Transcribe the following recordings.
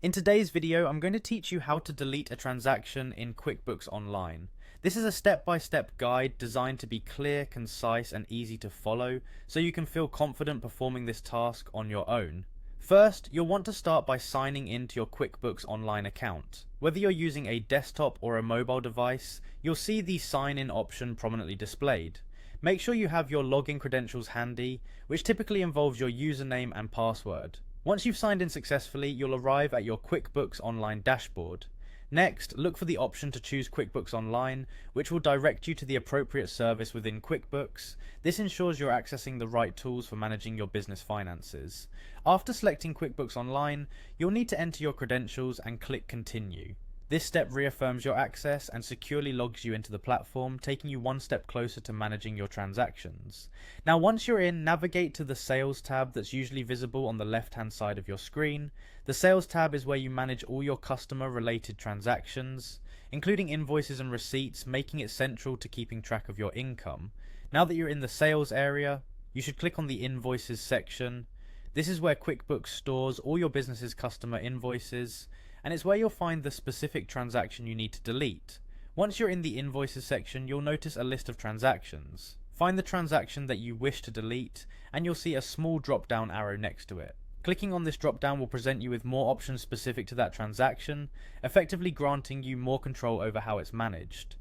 In today's video, I'm going to teach you how to delete a transaction in QuickBooks Online. This is a step-by-step guide designed to be clear, concise, and easy to follow, so you can feel confident performing this task on your own. First, you'll want to start by signing into your QuickBooks Online account. Whether you're using a desktop or a mobile device, you'll see the Sign In option prominently displayed. Make sure you have your login credentials handy, which typically involves your username and password. Once you've signed in successfully, you'll arrive at your QuickBooks Online dashboard. Next, look for the option to choose QuickBooks Online, which will direct you to the appropriate service within QuickBooks. This ensures you're accessing the right tools for managing your business finances. After selecting QuickBooks Online, you'll need to enter your credentials and click Continue. This step reaffirms your access and securely logs you into the platform, taking you one step closer to managing your transactions. Now, once you're in, navigate to the Sales tab that's usually visible on the left-hand side of your screen. The Sales tab is where you manage all your customer-related transactions, including invoices and receipts, making it central to keeping track of your income. Now that you're in the Sales area, you should click on the Invoices section. This is where QuickBooks stores all your business's customer invoices, and it's where you'll find the specific transaction you need to delete. Once you're in the Invoices section, you'll notice a list of transactions. Find the transaction that you wish to delete, and you'll see a small drop-down arrow next to it. Clicking on this drop-down will present you with more options specific to that transaction, effectively granting you more control over how it's managed.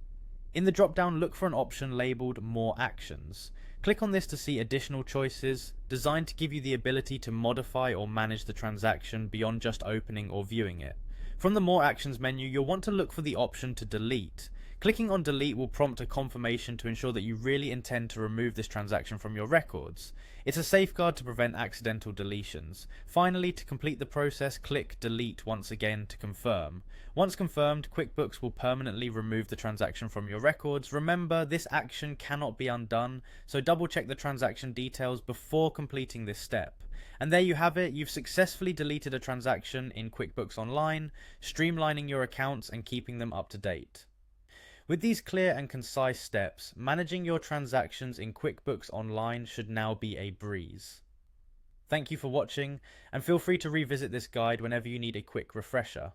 In the drop-down, look for an option labeled More Actions. Click on this to see additional choices, designed to give you the ability to modify or manage the transaction beyond just opening or viewing it. From the More Actions menu, you'll want to look for the option to delete. Clicking on Delete will prompt a confirmation to ensure that you really intend to remove this transaction from your records. It's a safeguard to prevent accidental deletions. Finally, to complete the process, click Delete once again to confirm. Once confirmed, QuickBooks will permanently remove the transaction from your records. Remember, this action cannot be undone, so double check the transaction details before completing this step. And there you have it, you've successfully deleted a transaction in QuickBooks Online, streamlining your accounts and keeping them up to date. With these clear and concise steps, managing your transactions in QuickBooks Online should now be a breeze. Thank you for watching, and feel free to revisit this guide whenever you need a quick refresher.